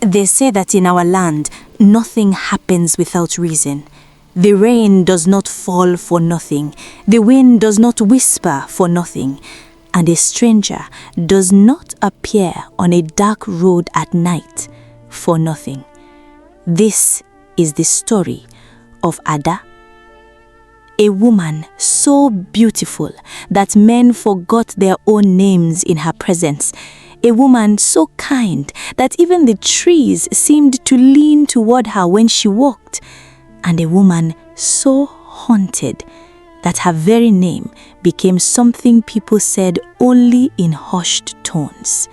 They say that in our land, nothing happens without reason. The rain does not fall for nothing. The wind does not whisper for nothing. And a stranger does not appear on a dark road at night for nothing. This is the story of Ada, a woman so beautiful that men forgot their own names in her presence. A woman so kind that even the trees seemed to lean toward her when she walked. And a woman so haunted that her very name became something people said only in hushed tones.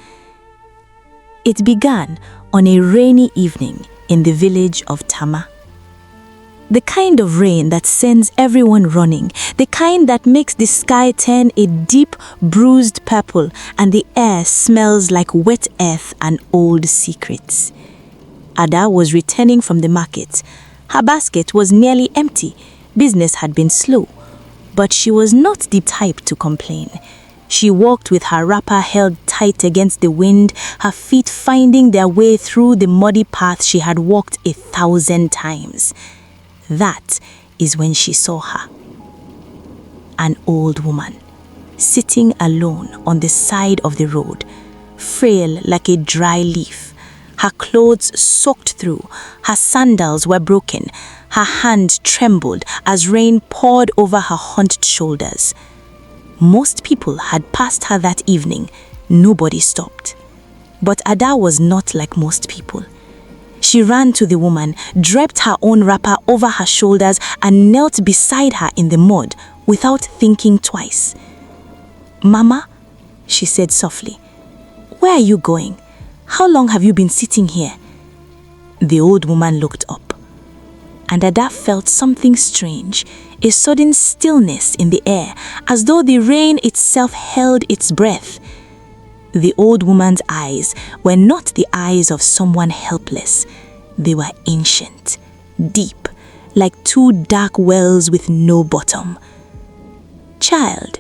It began on a rainy evening in the village of Tama. The kind of rain that sends everyone running, the kind that makes the sky turn a deep, bruised purple and the air smells like wet earth and old secrets. Ada was returning from the market. Her basket was nearly empty. Business had been slow, but she was not the type to complain. She walked with her wrapper held tight against the wind, her feet finding their way through the muddy path she had walked 1,000 times. That is when she saw her. An old woman, sitting alone on the side of the road, frail like a dry leaf. Her clothes soaked through, her sandals were broken, her hand trembled as rain poured over her hunched shoulders. Most people had passed her that evening. Nobody stopped. But Ada was not like most people. She ran to the woman, draped her own wrapper over her shoulders, and knelt beside her in the mud without thinking twice. "Mama," she said softly, "where are you going? How long have you been sitting here?" The old woman looked up, and Ada felt something strange, a sudden stillness in the air, as though the rain itself held its breath. The old woman's eyes were not the eyes of someone helpless. They were ancient, deep, like two dark wells with no bottom. "Child,"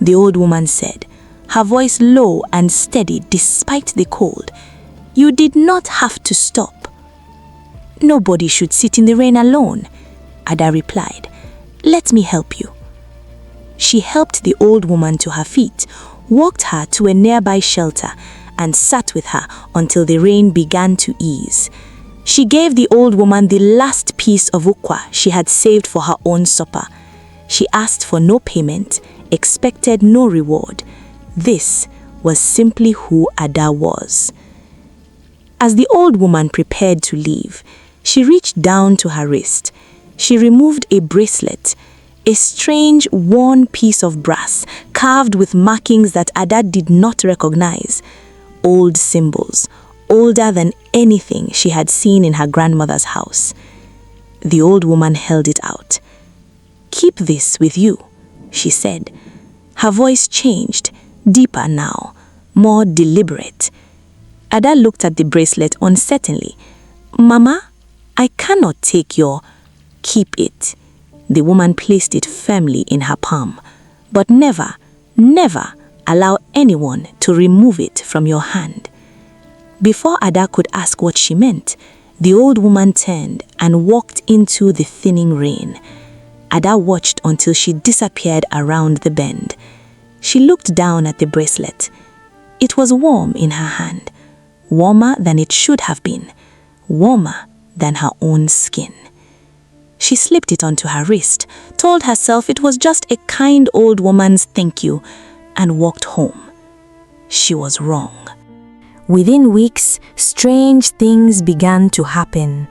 the old woman said, her voice low and steady despite the cold, "you did not have to stop." "Nobody should sit in the rain alone," Ada replied. "Let me help you." She helped the old woman to her feet, walked her to a nearby shelter, and sat with her until the rain began to ease. She gave the old woman the last piece of ukwa she had saved for her own supper. She asked for no payment, expected no reward. This was simply who Ada was. As the old woman prepared to leave, she reached down to her wrist. She removed a bracelet, a strange, worn piece of brass carved with markings that Ada did not recognize. Old symbols, older than anything she had seen in her grandmother's house. The old woman held it out. "Keep this with you," she said. Her voice changed, deeper now, more deliberate. Ada looked at the bracelet uncertainly. "Mama, I cannot take your..." "Keep it." The woman placed it firmly in her palm. "But never, never allow anyone to remove it from your hand." Before Ada could ask what she meant, the old woman turned and walked into the thinning rain. Ada watched until she disappeared around the bend. She looked down at the bracelet. It was warm in her hand, warmer than it should have been, warmer than her own skin. She slipped it onto her wrist, told herself it was just a kind old woman's thank you, and walked home. She was wrong. Within weeks, strange things began to happen.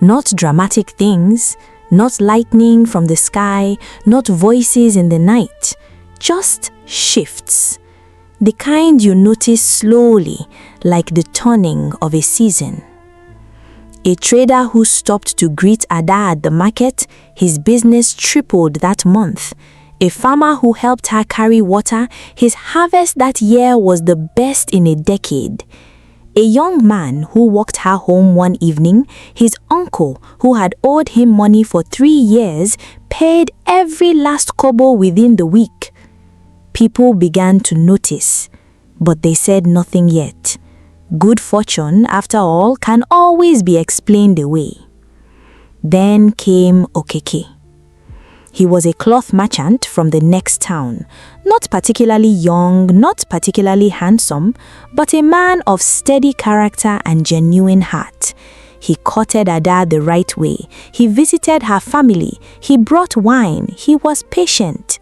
Not dramatic things, not lightning from the sky, not voices in the night, just shifts. The kind you notice slowly, like the turning of a season. A trader who stopped to greet Ada at the market, his business tripled that month. A farmer who helped her carry water, his harvest that year was the best in a decade. A young man who walked her home one evening, his uncle who had owed him money for 3 years, paid every last kobo within the week. People began to notice, but they said nothing yet. Good fortune, after all, can always be explained away. Then came Okeke. He was a cloth merchant from the next town, not particularly young, not particularly handsome, but a man of steady character and genuine heart. He courted Ada the right way. He visited her family. He brought wine. He was patient.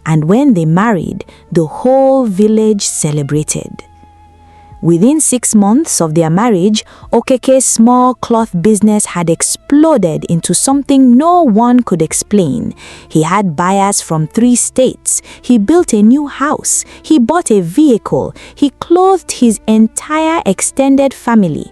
And when they married, the whole village celebrated. Within 6 months of their marriage, Okeke's small cloth business had exploded into something no one could explain. He had buyers from 3 states. He built a new house. He bought a vehicle. He clothed his entire extended family.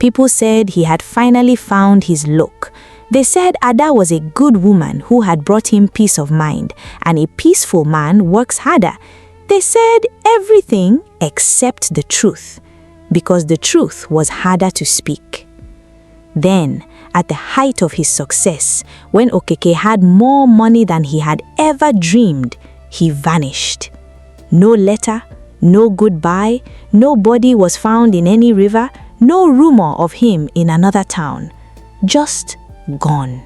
People said he had finally found his look. They said Ada was a good woman who had brought him peace of mind, and a peaceful man works harder. They said everything except the truth, because the truth was harder to speak. Then, at the height of his success, when Okeke had more money than he had ever dreamed, he vanished. No letter, no goodbye, no body was found in any river, no rumor of him in another town. Just gone.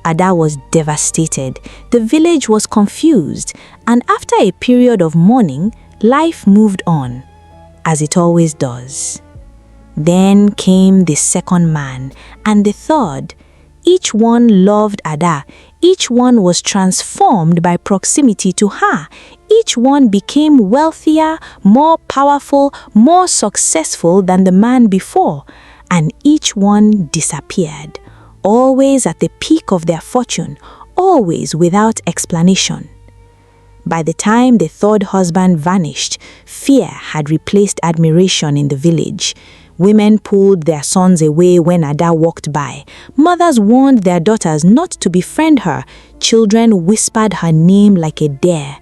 Ada was devastated. The village was confused, and after a period of mourning, life moved on, as it always does. Then came the second man, and the third. Each one loved Ada. Each one was transformed by proximity to her. Each one became wealthier, more powerful, more successful than the man before, and each one disappeared. Always at the peak of their fortune, always without explanation. By the time the third husband vanished, fear had replaced admiration in the village. Women pulled their sons away when Ada walked by. Mothers warned their daughters not to befriend her. Children whispered her name like a dare.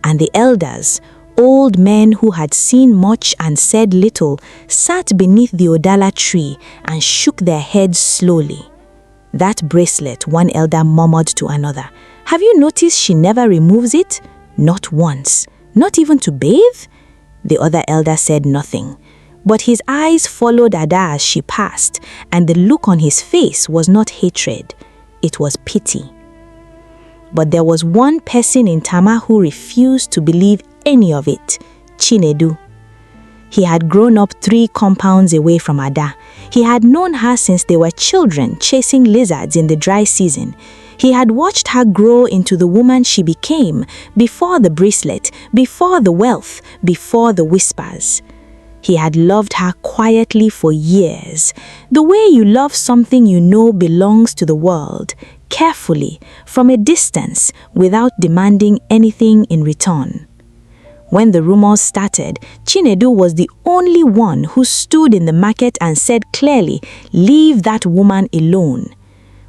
And the elders, old men who had seen much and said little, sat beneath the Odala tree and shook their heads slowly. That bracelet, one elder murmured to another. Have you noticed she never removes it? Not once. Not even to bathe? The other elder said nothing. But his eyes followed Ada as she passed, and the look on his face was not hatred. It was pity. But there was one person in Tama who refused to believe any of it. Chinedu. He had grown up 3 compounds away from Ada. He had known her since they were children chasing lizards in the dry season. He had watched her grow into the woman she became, before the bracelet, before the wealth, before the whispers. He had loved her quietly for years, the way you love something you know belongs to the world, carefully, from a distance, without demanding anything in return. When the rumors started, Chinedu was the only one who stood in the market and said clearly, "Leave that woman alone."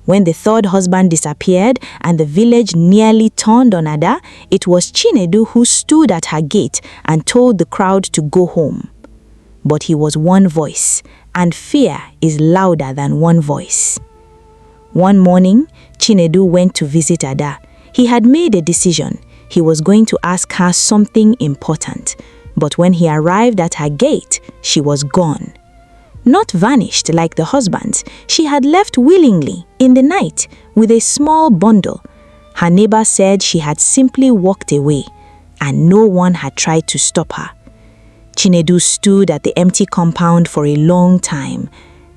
When the third husband disappeared and the village nearly turned on Ada, it was Chinedu who stood at her gate and told the crowd to go home. But he was one voice, and fear is louder than one voice. One morning, Chinedu went to visit Ada. He had made a decision. He was going to ask her something important. But when he arrived at her gate, she was gone. Not vanished like the husbands, she had left willingly in the night with a small bundle. Her neighbor said she had simply walked away, and no one had tried to stop her. Chinedu stood at the empty compound for a long time.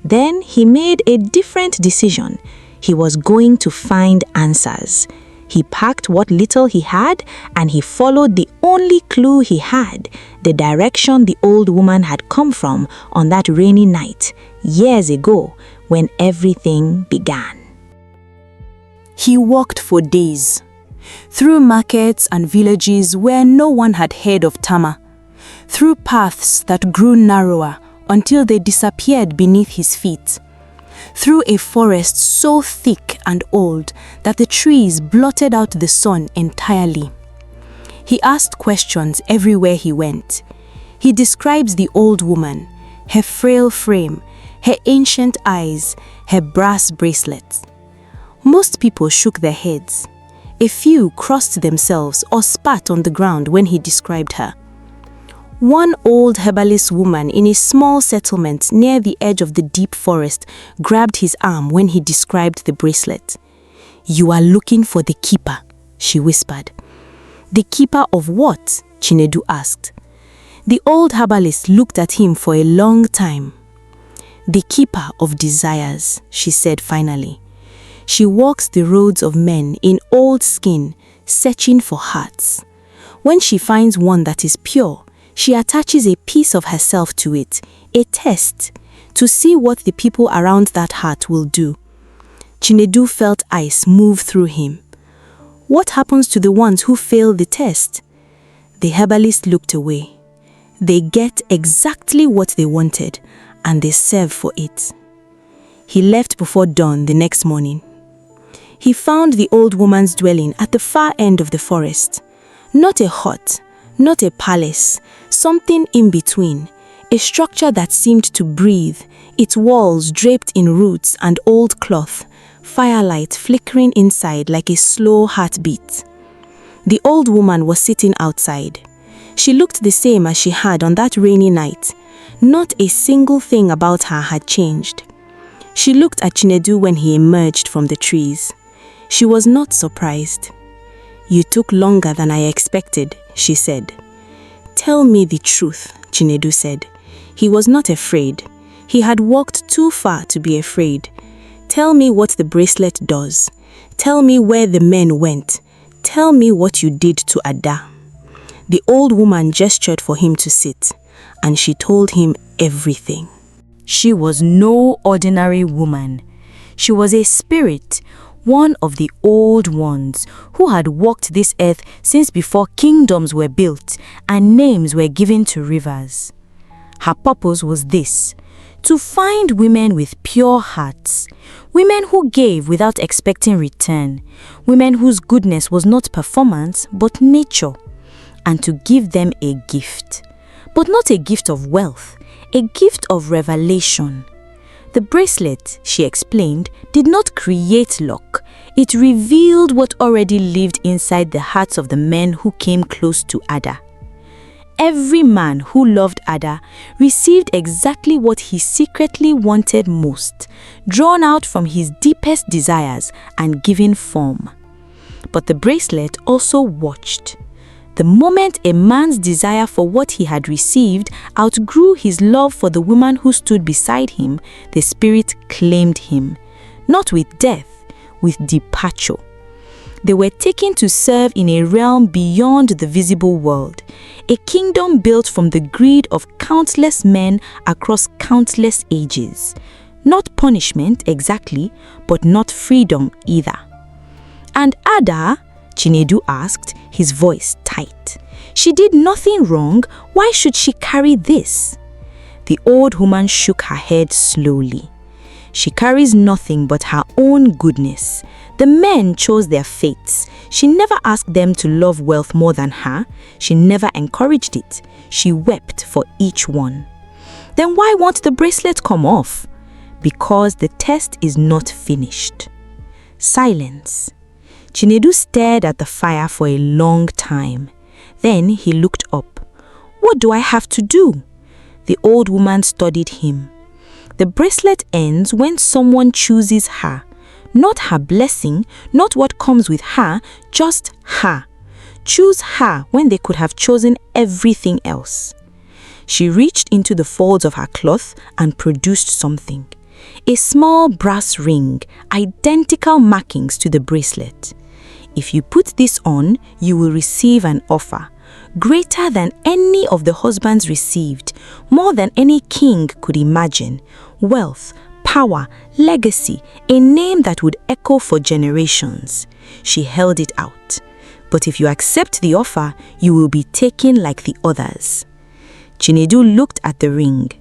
Then he made a different decision. He was going to find answers. He packed what little he had, and he followed the only clue he had, the direction the old woman had come from on that rainy night, years ago, when everything began. He walked for days, through markets and villages where no one had heard of Tama, through paths that grew narrower until they disappeared beneath his feet, through a forest so thick and old that the trees blotted out the sun entirely. He asked questions everywhere he went. He describes the old woman, her frail frame, her ancient eyes, her brass bracelets. Most people shook their heads. A few crossed themselves or spat on the ground when he described her. One old herbalist woman in a small settlement near the edge of the deep forest grabbed his arm when he described the bracelet. "You are looking for the keeper," she whispered. "The keeper of what?" Chinedu asked. The old herbalist looked at him for a long time. "The keeper of desires," she said finally. "She walks the roads of men in old skin, searching for hearts. When she finds one that is pure, she attaches a piece of herself to it, a test, to see what the people around that heart will do." Chinedu felt ice move through him. What happens to the ones who fail the test? The herbalist looked away. They get exactly what they wanted, and they serve for it. He left before dawn the next morning. He found the old woman's dwelling at the far end of the forest. Not a hut, not a palace, something in between, a structure that seemed to breathe, its walls draped in roots and old cloth, firelight flickering inside like a slow heartbeat. The old woman was sitting outside. She looked the same as she had on that rainy night. Not a single thing about her had changed. She looked at Chinedu when he emerged from the trees. She was not surprised. "You took longer than I expected," she said. "Tell me the truth," Chinedu said. He was not afraid. He had walked too far to be afraid. "Tell me what the bracelet does. Tell me where the men went. Tell me what you did to Ada." The old woman gestured for him to sit, and she told him everything. She was no ordinary woman. She was a spirit, one of the old ones, who had walked this earth since before kingdoms were built and names were given to rivers. Her purpose was this: to find women with pure hearts, women who gave without expecting return, women whose goodness was not performance but nature, and to give them a gift. But not a gift of wealth, a gift of revelation. The bracelet, she explained, did not create luck. It revealed what already lived inside the hearts of the men who came close to Ada. Every man who loved Ada received exactly what he secretly wanted most, drawn out from his deepest desires and given form. But the bracelet also watched. The moment a man's desire for what he had received outgrew his love for the woman who stood beside him, the spirit claimed him, not with death, with departure. They were taken to serve in a realm beyond the visible world, a kingdom built from the greed of countless men across countless ages. Not punishment exactly, but not freedom either. "And Ada?" Chinedu asked, his voice tight. "She did nothing wrong. Why should she carry this?" The old woman shook her head slowly. "She carries nothing but her own goodness. The men chose their fates. She never asked them to love wealth more than her. She never encouraged it. She wept for each one." "Then why won't the bracelet come off?" "Because the test is not finished." Silence. Chinedu stared at the fire for a long time. Then he looked up. "What do I have to do?" The old woman studied him. "The bracelet ends when someone chooses her. Not her blessing, not what comes with her, just her. Choose her when they could have chosen everything else." She reached into the folds of her cloth and produced something. A small brass ring, identical markings to the bracelet. "If you put this on, you will receive an offer, greater than any of the husbands received, more than any king could imagine. Wealth, power, legacy, a name that would echo for generations." She held it out. "But if you accept the offer, you will be taken like the others." Chinedu looked at the ring.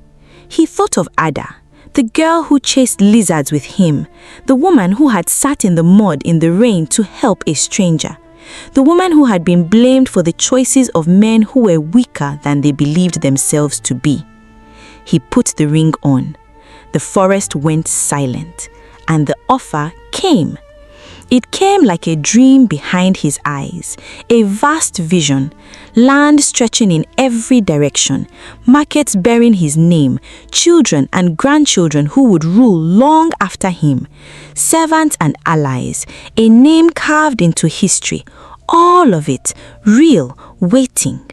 He thought of Ada, the girl who chased lizards with him, the woman who had sat in the mud in the rain to help a stranger, the woman who had been blamed for the choices of men who were weaker than they believed themselves to be. He put the ring on. The forest went silent, and the offer came. It came like a dream behind his eyes, a vast vision, land stretching in every direction, markets bearing his name, children and grandchildren who would rule long after him, servants and allies, a name carved into history, all of it real, waiting.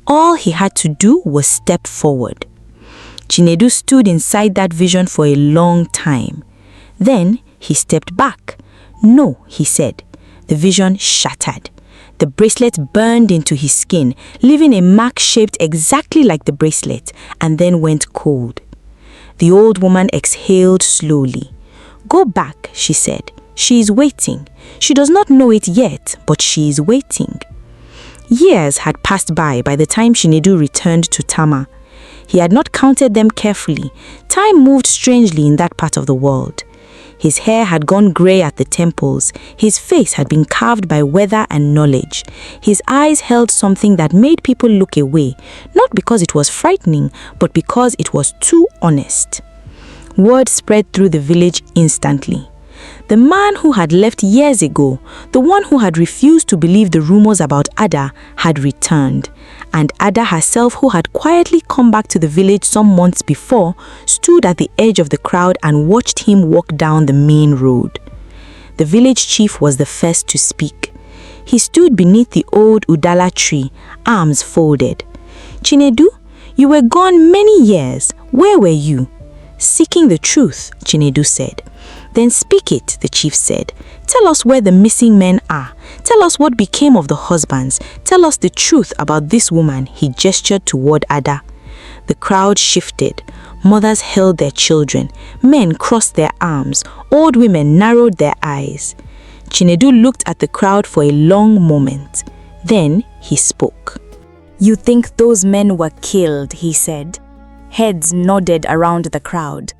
All he had to do was step forward. Chinedu stood inside that vision for a long time. Then he stepped back. No, he said. The vision shattered. The bracelet burned into his skin, leaving a mark shaped exactly like the bracelet, and then went cold. The old woman exhaled slowly. "Go back," she said. "She is waiting. She does not know it yet, but she is waiting." Years had passed by the time Chinedu returned to Tama. He had not counted them carefully. Time moved strangely in that part of the world. His hair had gone grey at the temples. His face had been carved by weather and knowledge. His eyes held something that made people look away, not because it was frightening, but because it was too honest. Word spread through the village instantly. The man who had left years ago, the one who had refused to believe the rumors about Ada, had returned. And Ada herself, who had quietly come back to the village some months before, stood at the edge of the crowd and watched him walk down the main road. The village chief was the first to speak. He stood beneath the old Udala tree, arms folded. "Chinedu, you were gone many years. Where were you?" "Seeking the truth," Chinedu said. "Then speak it," the chief said. "Tell us where the missing men are. Tell us what became of the husbands. Tell us the truth about this woman." He gestured toward Ada. The crowd shifted. Mothers held their children. Men crossed their arms. Old women narrowed their eyes. Chinedu looked at the crowd for a long moment. Then he spoke. "You think those men were killed," he said. Heads nodded around the crowd.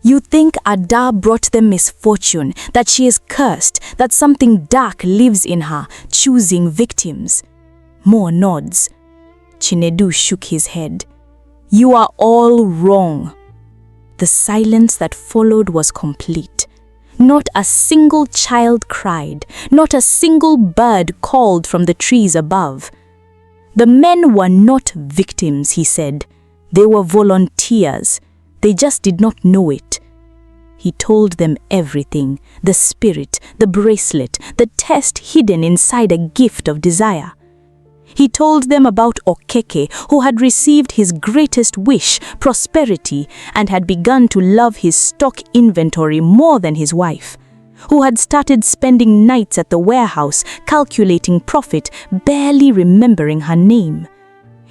"You think Ada brought them misfortune, that she is cursed, that something dark lives in her, choosing victims." More nods. Chinedu shook his head. "You are all wrong." The silence that followed was complete. Not a single child cried, not a single bird called from the trees above. "The men were not victims," he said. "They were volunteers. They just did not know it." He told them everything, the spirit, the bracelet, the test hidden inside a gift of desire. He told them about Okeke, who had received his greatest wish, prosperity, and had begun to love his stock inventory more than his wife, who had started spending nights at the warehouse, calculating profit, barely remembering her name.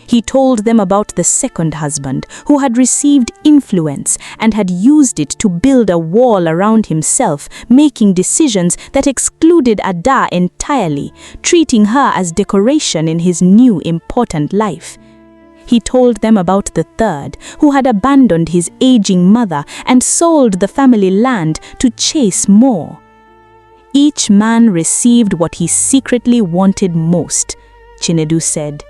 He told them about the second husband, who had received influence and had used it to build a wall around himself, making decisions that excluded Ada entirely, treating her as decoration in his new important life. He told them about the third, who had abandoned his aging mother and sold the family land to chase more. Each man received what he secretly wanted most, Chinedu said.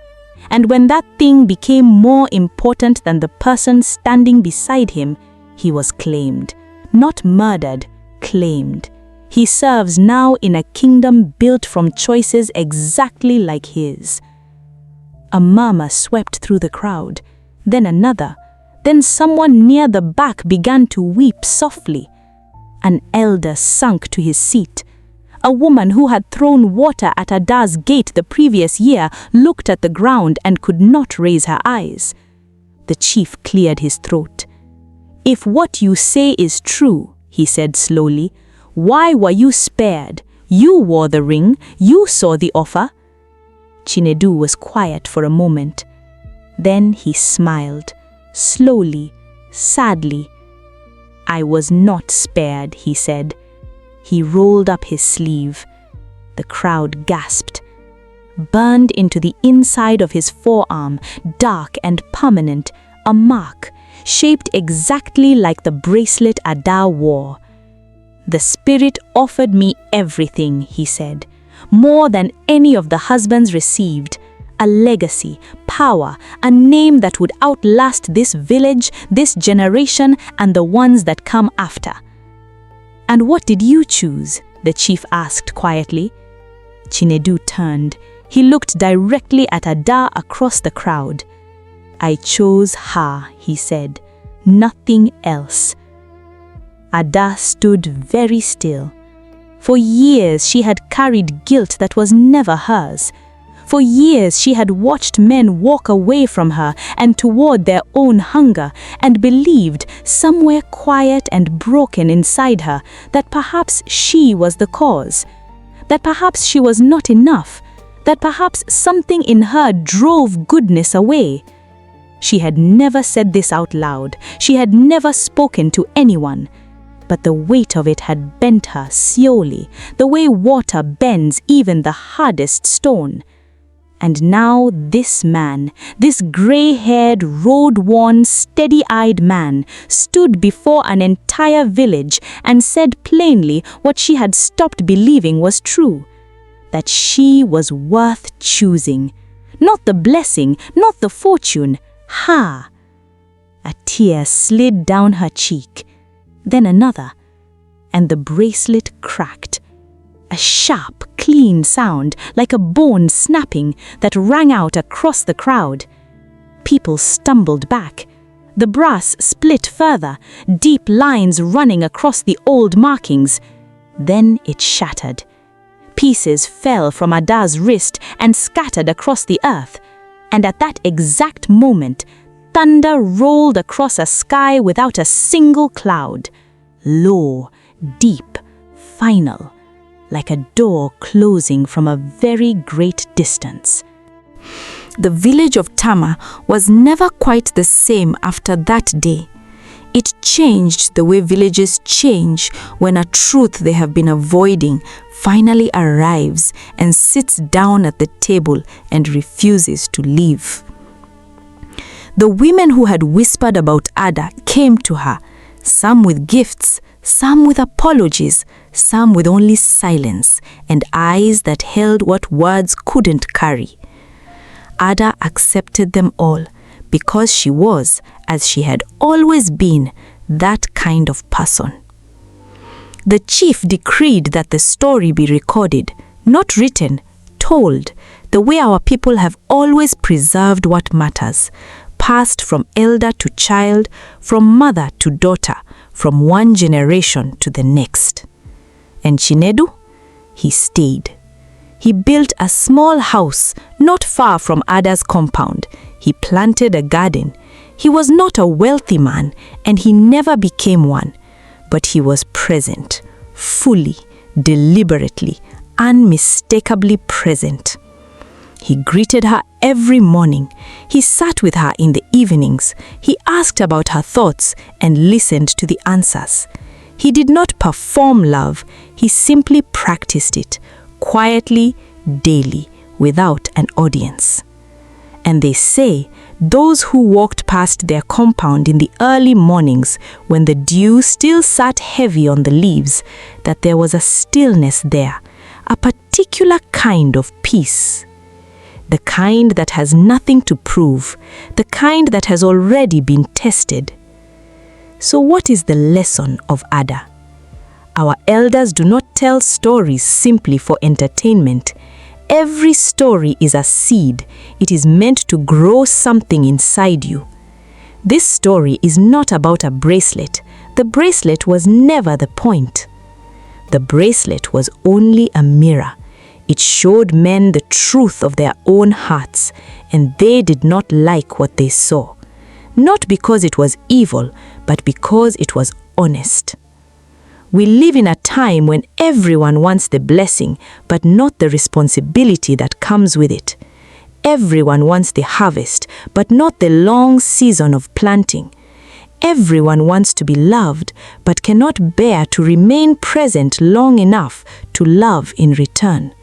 And when that thing became more important than the person standing beside him, he was claimed. Not murdered, claimed. He serves now in a kingdom built from choices exactly like his. A murmur swept through the crowd, then another. Then someone near the back began to weep softly. An elder sunk to his seat. A woman who had thrown water at Ada's gate the previous year looked at the ground and could not raise her eyes. The chief cleared his throat. "If what you say is true," he said slowly, "why were you spared? You wore the ring, you saw the offer." Chinedu was quiet for a moment. Then he smiled, slowly, sadly. "I was not spared," he said. He rolled up his sleeve. The crowd gasped. Burned into the inside of his forearm, dark and permanent, a mark, shaped exactly like the bracelet Ada wore. "The spirit offered me everything," he said, "more than any of the husbands received. A legacy, power, a name that would outlast this village, this generation, and the ones that come after." "And what did you choose?" the chief asked quietly. Chinedu turned. He looked directly at Ada across the crowd. "I chose her," he said. "Nothing else." Ada stood very still. For years she had carried guilt that was never hers. For years she had watched men walk away from her and toward their own hunger, and believed, somewhere quiet and broken inside her, that perhaps she was the cause. That perhaps she was not enough. That perhaps something in her drove goodness away. She had never said this out loud. She had never spoken to anyone. But the weight of it had bent her slowly, the way water bends even the hardest stone. And now this man, this gray-haired, road-worn, steady-eyed man, stood before an entire village and said plainly what she had stopped believing was true: that she was worth choosing. Not the blessing, not the fortune, her. A tear slid down her cheek, then another, and the bracelet cracked. A sharp, clean sound, like a bone snapping, that rang out across the crowd. People stumbled back. The brass split further, deep lines running across the old markings. Then it shattered. Pieces fell from Ada's wrist and scattered across the earth. And at that exact moment, thunder rolled across a sky without a single cloud. Low, deep, final, like a door closing from a very great distance. The village of Tama was never quite the same after that day. It changed the way villages change when a truth they have been avoiding finally arrives and sits down at the table and refuses to leave. The women who had whispered about Ada came to her, some with gifts, some with apologies, some with only silence and eyes that held what words couldn't carry. Ada accepted them all because she was, as she had always been, that kind of person. The chief decreed that the story be recorded, not written, told, the way our people have always preserved what matters, passed from elder to child, from mother to daughter, from one generation to the next. And Chinedu? He stayed. He built a small house not far from Ada's compound. He planted a garden. He was not a wealthy man, and he never became one. But he was present, fully, deliberately, unmistakably present. He greeted her every morning. He sat with her in the evenings. He asked about her thoughts and listened to the answers. He did not perform love. He simply practiced it, quietly, daily, without an audience. And they say those who walked past their compound in the early mornings when the dew still sat heavy on the leaves, that there was a stillness there, a particular kind of peace. The kind that has nothing to prove, the kind that has already been tested. So what is the lesson of Ada? Our elders do not tell stories simply for entertainment. Every story is a seed. It is meant to grow something inside you. This story is not about a bracelet. The bracelet was never the point. The bracelet was only a mirror. It showed men the truth of their own hearts, and they did not like what they saw. Not because it was evil, but because it was honest. We live in a time when everyone wants the blessing, but not the responsibility that comes with it. Everyone wants the harvest, but not the long season of planting. Everyone wants to be loved, but cannot bear to remain present long enough to love in return.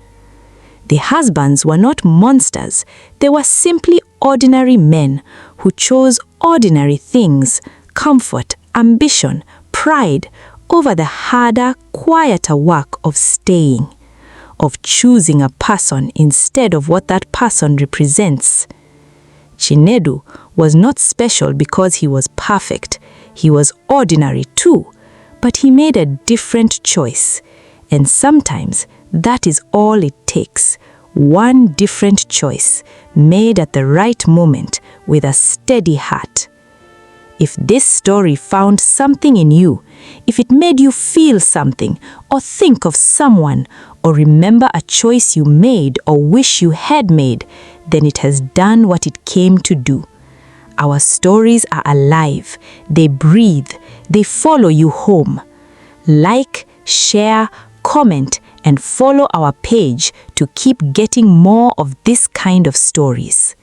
The husbands were not monsters. They were simply ordinary men who chose ordinary things, comfort, ambition, pride, over the harder, quieter work of staying, of choosing a person instead of what that person represents. Chinedu was not special because he was perfect. He was ordinary too, but he made a different choice, And sometimes that is all it takes. One different choice, made at the right moment with a steady heart. If this story found something in you, if it made you feel something, or think of someone, or remember a choice you made or wish you had made, then it has done what it came to do. Our stories are alive, they breathe, they follow you home. Like, share, comment, and follow our page to keep getting more of this kind of stories.